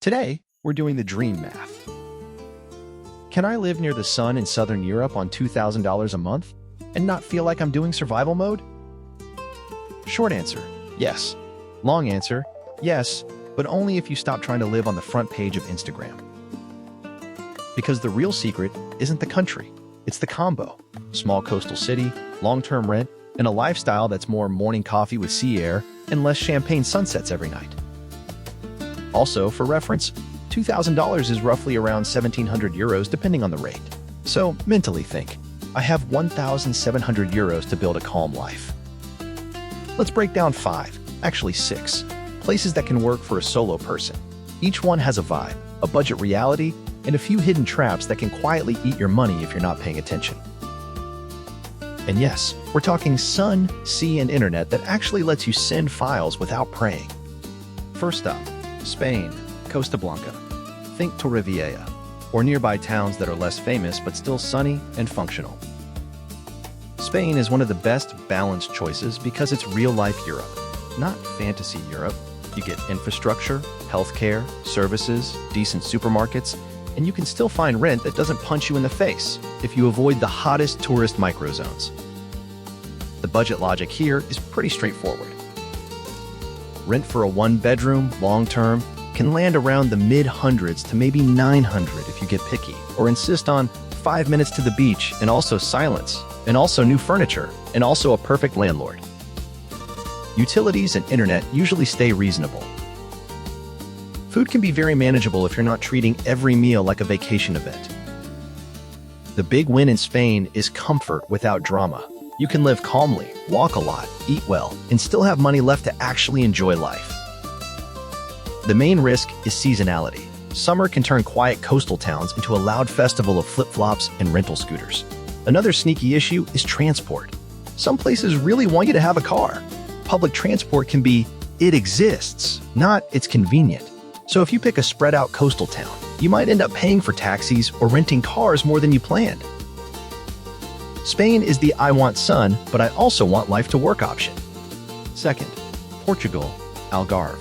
Today, we're doing the dream math. Can I live near the sun in Southern Europe on $2,000 a month and not feel like I'm doing survival mode? Short answer, yes. Long answer, yes, but only if you stop trying to live on the front page of Instagram. Because the real secret isn't the country, it's the combo. Small coastal city, long-term rent, and a lifestyle that's more morning coffee with sea air and less champagne sunsets every night. Also, for reference, $2,000 is roughly around 1,700 euros depending on the rate. So, mentally think, I have 1,700 euros to build a calm life. Let's break down 5, actually 6, places that can work for a solo person. Each one has a vibe, a budget reality, and a few hidden traps that can quietly eat your money if you're not paying attention. And yes, we're talking sun, sea, and internet that actually lets you send files without praying. First up, Spain, Costa Blanca. Think Torrevieja, or nearby towns that are less famous but still sunny and functional. Spain is one of the best balanced choices because it's real-life Europe, not fantasy Europe. You get infrastructure, healthcare, services, decent supermarkets, and you can still find rent that doesn't punch you in the face if you avoid the hottest tourist microzones. The budget logic here is pretty straightforward. Rent for a one-bedroom, long-term, can land around the mid-hundreds to maybe 900 if you get picky, or insist on 5 minutes to the beach and also silence, and also new furniture, and also a perfect landlord. Utilities and internet usually stay reasonable. Food can be very manageable if you're not treating every meal like a vacation event. The big win in Spain is comfort without drama. You can live calmly, walk a lot, eat well, and still have money left to actually enjoy life. The main risk is seasonality. Summer can turn quiet coastal towns into a loud festival of flip-flops and rental scooters. Another sneaky issue is transport. Some places really want you to have a car. Public transport can be, it exists, not it's convenient. So if you pick a spread-out coastal town, you might end up paying for taxis or renting cars more than you planned. Spain is the I want sun, but I also want life to work option. Second, Portugal, Algarve.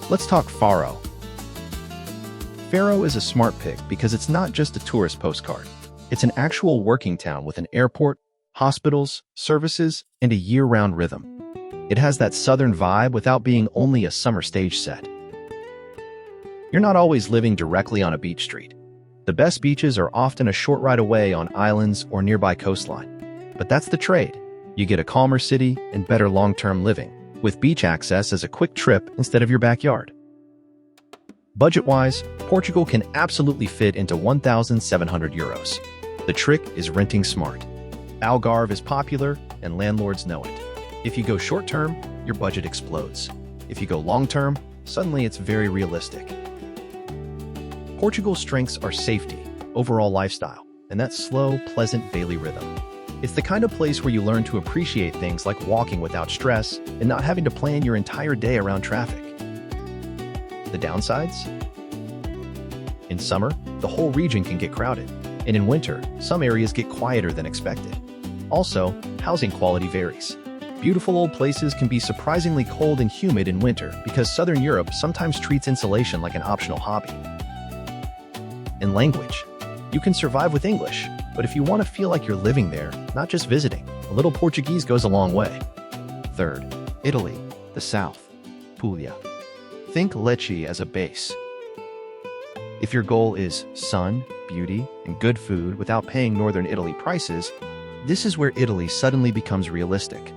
Let's talk Faro. Faro is a smart pick because it's not just a tourist postcard. It's an actual working town with an airport, hospitals, services, and a year-round rhythm. It has that southern vibe without being only a summer stage set. You're not always living directly on a beach street. The best beaches are often a short ride away on islands or nearby coastline. But that's the trade. You get a calmer city and better long-term living, with beach access as a quick trip instead of your backyard. Budget-wise, Portugal can absolutely fit into 1,700 euros. The trick is renting smart. Algarve is popular, and landlords know it. If you go short-term, your budget explodes. If you go long-term, suddenly it's very realistic. Portugal's strengths are safety, overall lifestyle, and that slow, pleasant daily rhythm. It's the kind of place where you learn to appreciate things like walking without stress and not having to plan your entire day around traffic. The downsides? In summer, the whole region can get crowded, and in winter, some areas get quieter than expected. Also, housing quality varies. Beautiful old places can be surprisingly cold and humid in winter because Southern Europe sometimes treats insulation like an optional hobby. In language, you can survive with English, but if you want to feel like you're living there, not just visiting, a little Portuguese goes a long way. Third, Italy, the south, Puglia. Think Lecce as a base. If your goal is sun, beauty, and good food without paying northern Italy prices, this is where Italy suddenly becomes realistic.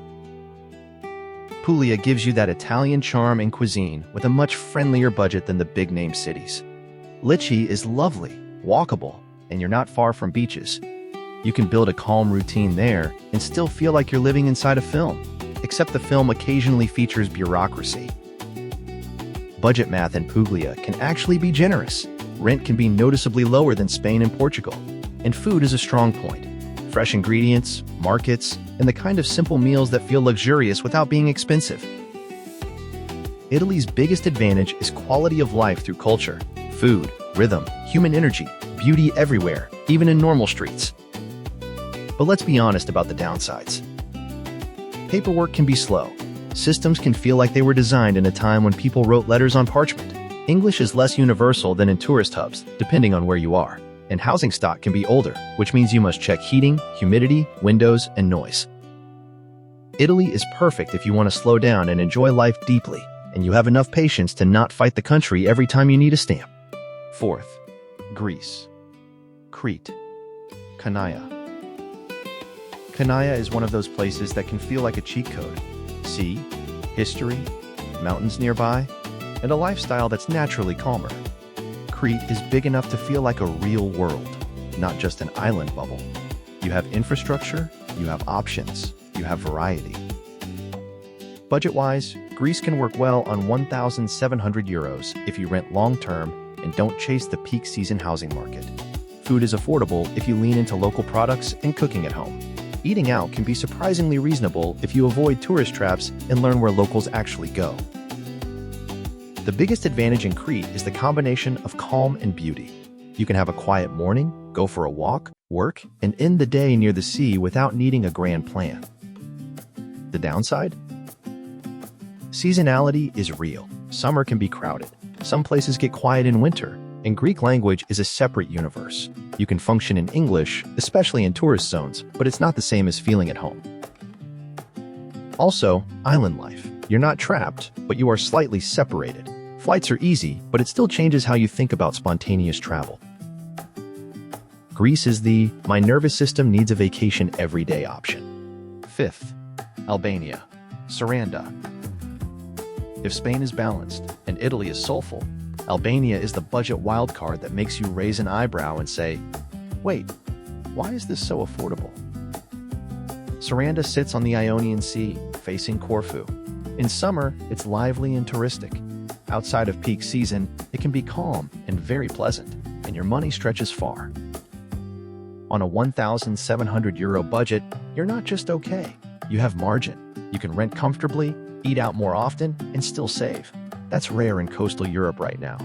Puglia gives you that Italian charm and cuisine with a much friendlier budget than the big-name cities. Lecce is lovely, walkable, and you're not far from beaches. You can build a calm routine there and still feel like you're living inside a film, except the film occasionally features bureaucracy. Budget math in Puglia can actually be generous. Rent can be noticeably lower than Spain and Portugal, and food is a strong point. Fresh ingredients, markets, and the kind of simple meals that feel luxurious without being expensive. Italy's biggest advantage is quality of life through culture, food, rhythm, human energy, beauty everywhere, even in normal streets. But let's be honest about the downsides. Paperwork can be slow. Systems can feel like they were designed in a time when people wrote letters on parchment. English is less universal than in tourist hubs, depending on where you are, and housing stock can be older, which means you must check heating, humidity, windows, and noise. Italy is perfect if you want to slow down and enjoy life deeply, and you have enough patience to not fight the country every time you need a stamp. Fourth, Greece. Crete. Chania. Chania is one of those places that can feel like a cheat code. Sea, history, mountains nearby, and a lifestyle that's naturally calmer. Crete is big enough to feel like a real world, not just an island bubble. You have infrastructure, you have options, you have variety. Budget-wise, Greece can work well on 1,700 euros if you rent long-term and don't chase the peak season housing market. Food is affordable if you lean into local products and cooking at home. Eating out can be surprisingly reasonable if you avoid tourist traps and learn where locals actually go. The biggest advantage in Crete is the combination of calm and beauty. You can have a quiet morning, go for a walk, work, and end the day near the sea without needing a grand plan. The downside? Seasonality is real. Summer can be crowded. Some places get quiet in winter, and Greek language is a separate universe. You can function in English, especially in tourist zones, but it's not the same as feeling at home. Also, island life. You're not trapped, but you are slightly separated. Flights are easy, but it still changes how you think about spontaneous travel. Greece is the "my nervous system needs a vacation every day" option. Fifth, Albania. Sarande. If Spain is balanced and Italy is soulful, Albania is the budget wildcard that makes you raise an eyebrow and say, "Wait, why is this so affordable?" Sarande sits on the Ionian Sea, facing Corfu. In summer, it's lively and touristic. Outside of peak season, it can be calm and very pleasant, and your money stretches far. On a 1,700 euro budget, you're not just okay. You have margin. You can rent comfortably, eat out more often, and still save. That's rare in coastal Europe right now.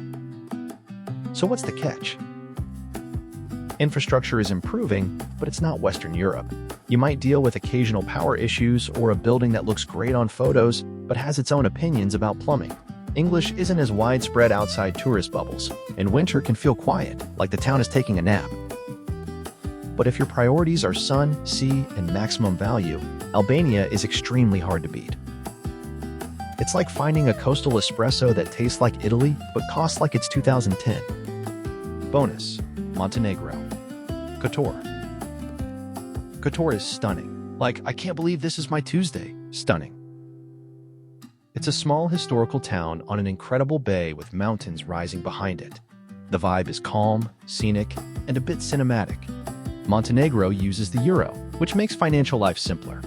So what's the catch? Infrastructure is improving, but it's not Western Europe. You might deal with occasional power issues or a building that looks great on photos, but has its own opinions about plumbing. English isn't as widespread outside tourist bubbles, and winter can feel quiet, like the town is taking a nap. But if your priorities are sun, sea, and maximum value, Albania is extremely hard to beat. It's like finding a coastal espresso that tastes like Italy, but costs like it's 2010. Bonus, Montenegro. Kotor. Kotor is stunning. Like, I can't believe this is my Tuesday. Stunning. It's a small historical town on an incredible bay with mountains rising behind it. The vibe is calm, scenic, and a bit cinematic. Montenegro uses the euro, which makes financial life simpler.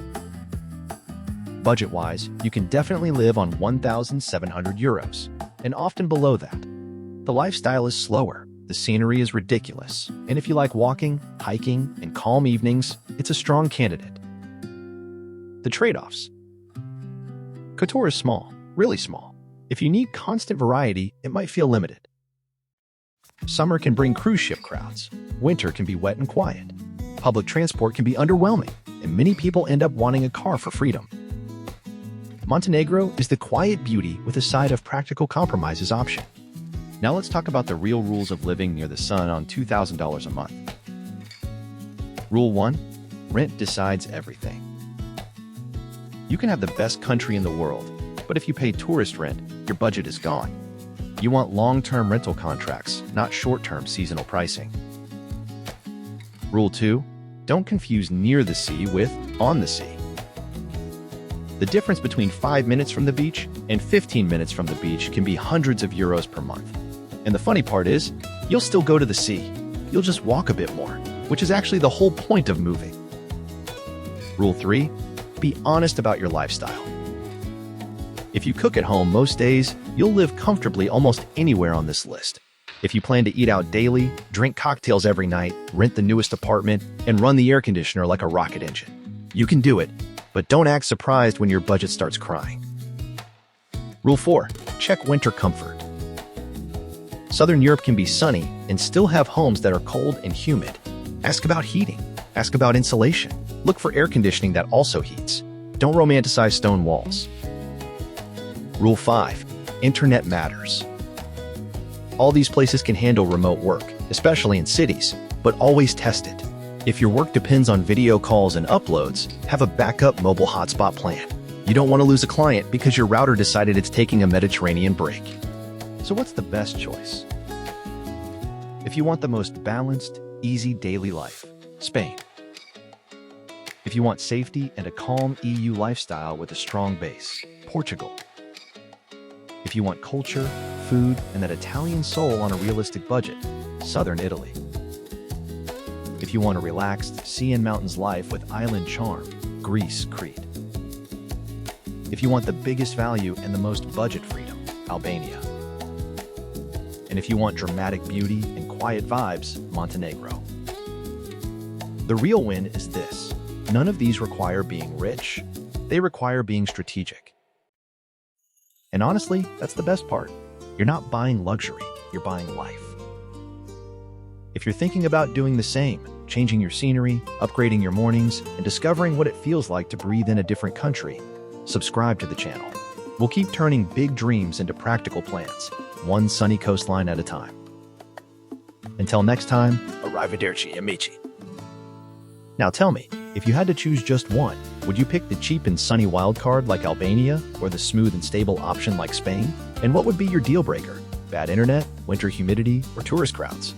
Budget-wise, you can definitely live on 1,700 euros, and often below that. The lifestyle is slower, the scenery is ridiculous, and if you like walking, hiking, and calm evenings, it's a strong candidate. The trade-offs. Kotor is small, really small. If you need constant variety, it might feel limited. Summer can bring cruise ship crowds. Winter can be wet and quiet. Public transport can be underwhelming, and many people end up wanting a car for freedom. Montenegro is the quiet beauty with a side of practical compromises option. Now let's talk about the real rules of living near the sun on $2,000 a month. Rule 1. Rent decides everything. You can have the best country in the world, but if you pay tourist rent, your budget is gone. You want long-term rental contracts, not short-term seasonal pricing. Rule 2. Don't confuse near the sea with on the sea. The difference between 5 minutes from the beach and 15 minutes from the beach can be hundreds of euros per month. And the funny part is, you'll still go to the sea. You'll just walk a bit more, which is actually the whole point of moving. Rule 3. Be honest about your lifestyle. If you cook at home most days, you'll live comfortably almost anywhere on this list. If you plan to eat out daily, drink cocktails every night, rent the newest apartment, and run the air conditioner like a rocket engine, you can do it, but don't act surprised when your budget starts crying. Rule 4. Check winter comfort. Southern Europe can be sunny and still have homes that are cold and humid. Ask about heating. Ask about insulation. Look for air conditioning that also heats. Don't romanticize stone walls. Rule 5. Internet matters. All these places can handle remote work, especially in cities, but always test it. If your work depends on video calls and uploads, have a backup mobile hotspot plan. You don't want to lose a client because your router decided it's taking a Mediterranean break. So what's the best choice? If you want the most balanced, easy daily life, Spain. If you want safety and a calm EU lifestyle with a strong base, Portugal. If you want culture, food, and that Italian soul on a realistic budget, southern Italy. If you want a relaxed sea and mountains life with island charm, Greece, Crete. If you want the biggest value and the most budget freedom, Albania. And if you want dramatic beauty and quiet vibes, Montenegro. The real win is this. None of these require being rich. They require being strategic. And honestly, that's the best part. You're not buying luxury, you're buying life. If you're thinking about doing the same, changing your scenery, upgrading your mornings, and discovering what it feels like to breathe in a different country, subscribe to the channel. We'll keep turning big dreams into practical plans, one sunny coastline at a time. Until next time, arrivederci, amici. Now tell me, if you had to choose just one, would you pick the cheap and sunny wildcard like Albania or the smooth and stable option like Spain? And what would be your deal breaker? Bad internet, winter humidity, or tourist crowds?